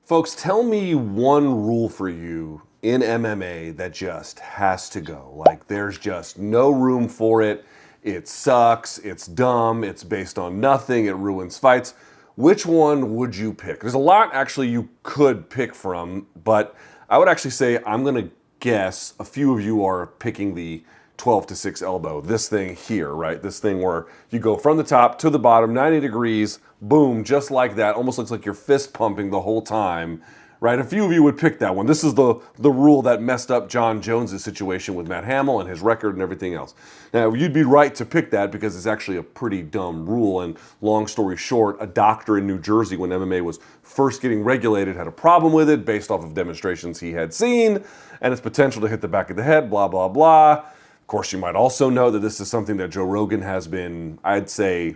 Folks, tell me one rule for you in MMA that just has to go. Like, there's just no room for it. It sucks. It's dumb. It's based on nothing. It ruins fights. Which one would you pick? There's a lot actually you could pick from, but I would actually say I'm going to guess a few of you are picking the 12 to 6 elbow. This thing here, right? This thing where you go from the top to the bottom, 90 degrees, boom, just like that. Almost looks like you're fist pumping the whole time, right? A few of you would pick that one. This is the rule that messed up John Jones' situation with Matt Hamill and his record and everything else. Now, you'd be right to pick that because it's actually a pretty dumb rule. And long story short, a doctor in New Jersey when MMA was first getting regulated had a problem with it based off of demonstrations he had seen and its potential to hit the back of the head, blah, blah, blah. Of course, you might also know that this is something that Joe Rogan has been, I'd say,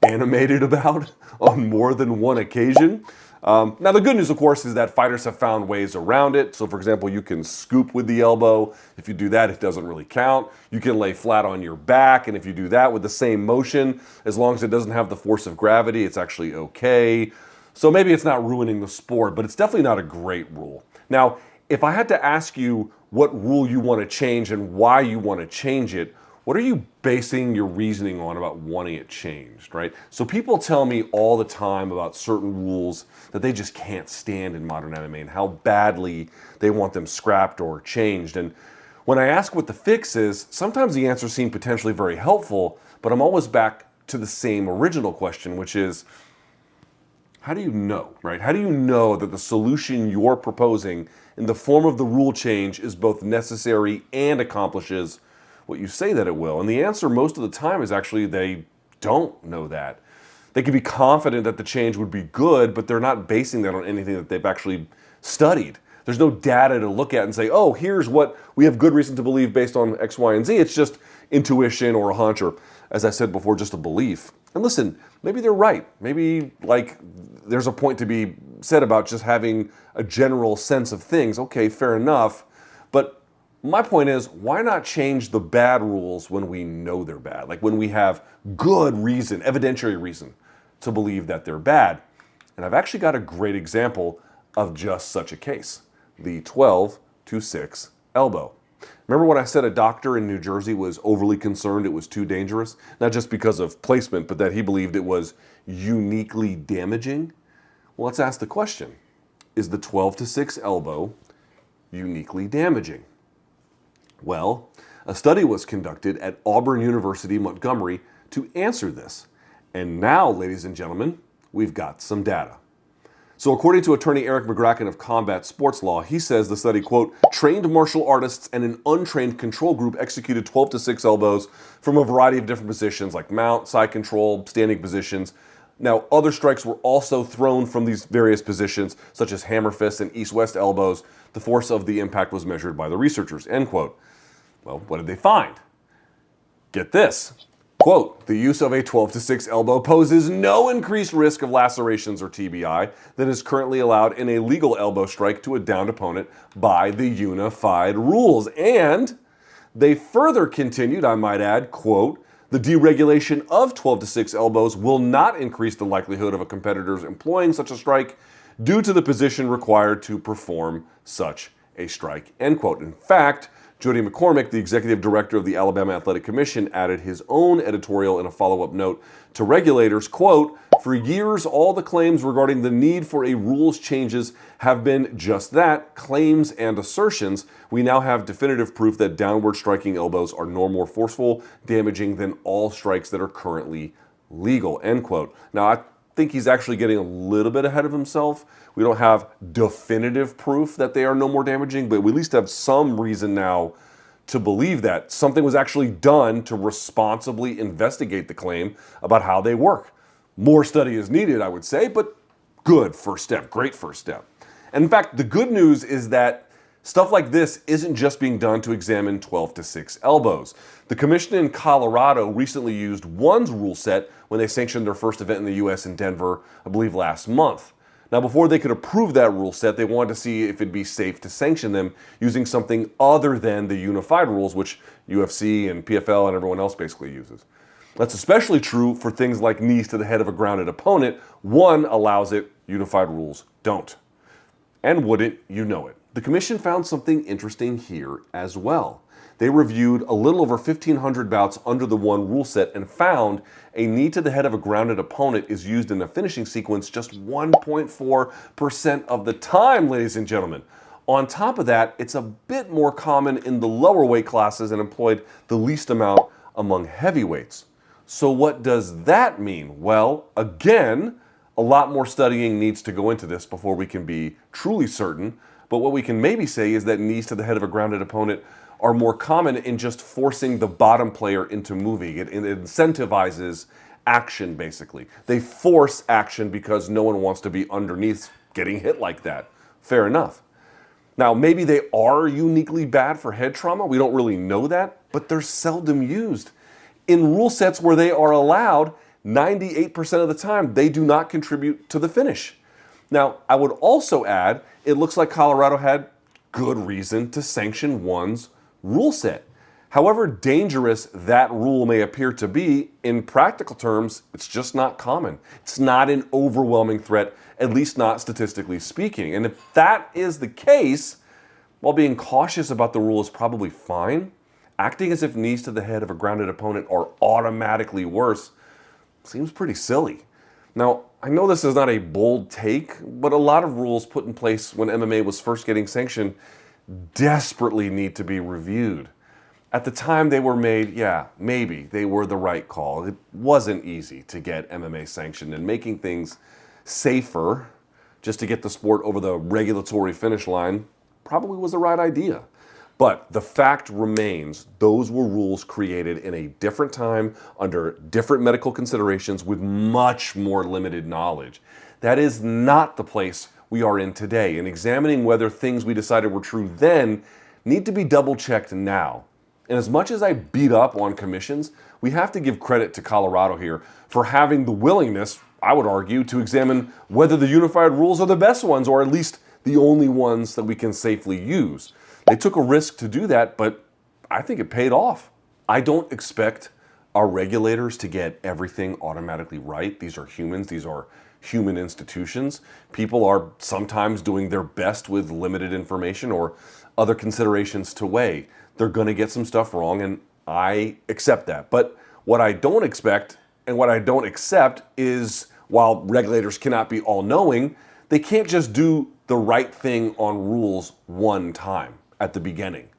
animated about on more than one occasion. Now, the good news, of course, is that fighters have found ways around it. So, for example, you can scoop with the elbow. If you do that, it doesn't really count. You can lay flat on your back, and if you do that with the same motion, as long as it doesn't have the force of gravity, it's actually okay. So maybe it's not ruining the sport, but it's definitely not a great rule. Now, if I had to ask you what rule you want to change and why you want to change it, what are you basing your reasoning on about wanting it changed, right? So people tell me all the time about certain rules that they just can't stand in modern MMA and how badly they want them scrapped or changed. And when I ask what the fix is, sometimes the answers seem potentially very helpful, but I'm always back to the same original question, which is, how do you know, right? How do you know that the solution you're proposing in the form of the rule change is both necessary and accomplishes what you say that it will? And the answer most of the time is actually they don't know that. They can be confident that the change would be good, but they're not basing that on anything that they've actually studied. There's no data to look at and say, oh, here's what we have good reason to believe based on X, Y, and Z. It's just intuition or a hunch or, as I said before, just a belief. And listen, maybe they're right. Maybe there's a point to be said about just having a general sense of things. Okay, fair enough. But my point is, why not change the bad rules when we know they're bad? Like when we have good reason, evidentiary reason to believe that they're bad. And I've actually got a great example of just such a case. The 12 to 6 elbow. Remember when I said a doctor in New Jersey was overly concerned it was too dangerous? Not just because of placement, but that he believed it was uniquely damaging? Well, let's ask the question. Is the 12 to 6 elbow uniquely damaging? Well, a study was conducted at Auburn University, Montgomery, to answer this. And now, ladies and gentlemen, we've got some data. So according to attorney Eric McGracken of Combat Sports Law, he says the study, quote, trained martial artists and an untrained control group executed 12 to 6 elbows from a variety of different positions like mount, side control, standing positions. Now, other strikes were also thrown from these various positions, such as hammer fists and east-west elbows. The force of the impact was measured by the researchers, end quote. Well, what did they find? Get this. Quote, the use of a 12 to 6 elbow poses no increased risk of lacerations or TBI than is currently allowed in a legal elbow strike to a downed opponent by the unified rules. And they further continued, I might add, quote, the deregulation of 12 to 6 elbows will not increase the likelihood of a competitor's employing such a strike due to the position required to perform such a strike, end quote. In fact, Jody McCormick, the executive director of the Alabama Athletic Commission, added his own editorial in a follow-up note to regulators, quote, for years, all the claims regarding the need for a rules changes have been just that, claims and assertions. We now have definitive proof that downward striking elbows are no more forceful, damaging than all strikes that are currently legal, end quote. Now, I think he's actually getting a little bit ahead of himself. We don't have definitive proof that they are no more damaging, but we at least have some reason now to believe that something was actually done to responsibly investigate the claim about how they work. More study is needed, I would say, but good first step, great first step. And in fact, the good news is that stuff like this isn't just being done to examine 12 to 6 elbows. The commission in Colorado recently used one's rule set when they sanctioned their first event in the U.S. in Denver, I believe last month. Now, before they could approve that rule set, they wanted to see if it'd be safe to sanction them using something other than the unified rules, which UFC and PFL and everyone else basically uses. That's especially true for things like knees to the head of a grounded opponent. One allows it, unified rules don't. And wouldn't you know it, the commission found something interesting here as well. They reviewed a little over 1,500 bouts under the one rule set and found a knee to the head of a grounded opponent is used in a finishing sequence just 1.4% of the time, ladies and gentlemen. On top of that, it's a bit more common in the lower weight classes and employed the least amount among heavyweights. So what does that mean? Well, again, a lot more studying needs to go into this before we can be truly certain, but what we can maybe say is that knees to the head of a grounded opponent are more common in just forcing the bottom player into moving. It incentivizes action, basically. They force action because no one wants to be underneath getting hit like that. Fair enough. Now, maybe they are uniquely bad for head trauma. We don't really know that, but they're seldom used. In rule sets where they are allowed, 98% of the time, they do not contribute to the finish. Now, I would also add, it looks like Colorado had good reason to sanction one's rule set. However dangerous that rule may appear to be, in practical terms, it's just not common. It's not an overwhelming threat, at least not statistically speaking. And if that is the case, while being cautious about the rule is probably fine, acting as if knees to the head of a grounded opponent are automatically worse seems pretty silly. Now, I know this is not a bold take, but a lot of rules put in place when MMA was first getting sanctioned desperately need to be reviewed. At the time they were made, yeah, maybe they were the right call. It wasn't easy to get MMA sanctioned, and making things safer just to get the sport over the regulatory finish line probably was the right idea. But the fact remains, those were rules created in a different time, under different medical considerations, with much more limited knowledge. That is not the place we are in today, and examining whether things we decided were true then need to be double-checked now. And as much as I beat up on commissions, we have to give credit to Colorado here for having the willingness, I would argue, to examine whether the unified rules are the best ones, or at least the only ones that we can safely use. They took a risk to do that, but I think it paid off. I don't expect our regulators to get everything automatically right. These are humans. These are human institutions. People are sometimes doing their best with limited information or other considerations to weigh. They're going to get some stuff wrong, and I accept that. But what I don't expect and what I don't accept is, while regulators cannot be all-knowing, they can't just do the right thing on rules one time at the beginning.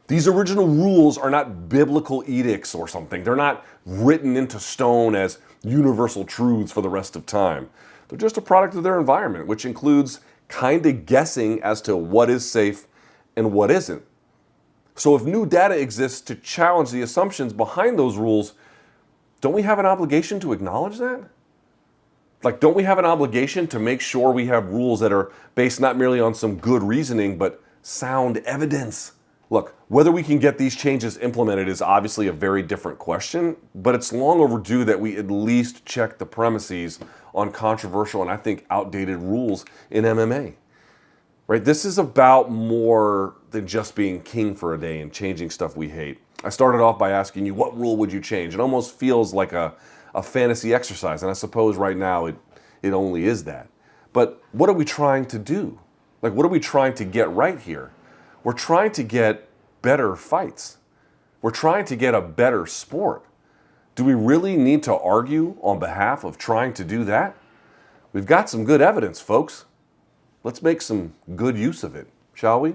These original rules are not biblical edicts or something. They're not written into stone as universal truths for the rest of time. They're just a product of their environment, which includes kind of guessing as to what is safe and what isn't. So if new data exists to challenge the assumptions behind those rules, don't we have an obligation to acknowledge that? Like, don't we have an obligation to make sure we have rules that are based not merely on some good reasoning, but sound evidence? Look, whether we can get these changes implemented is obviously a very different question, but it's long overdue that we at least check the premises on controversial and I think outdated rules in MMA. Right? This is about more than just being king for a day and changing stuff we hate. I started off by asking you, what rule would you change? It almost feels like a fantasy exercise, and I suppose right now it only is that. But what are we trying to do? Like, what are we trying to get right here? We're trying to get better fights. We're trying to get a better sport. Do we really need to argue on behalf of trying to do that? We've got some good evidence, folks. Let's make some good use of it, shall we?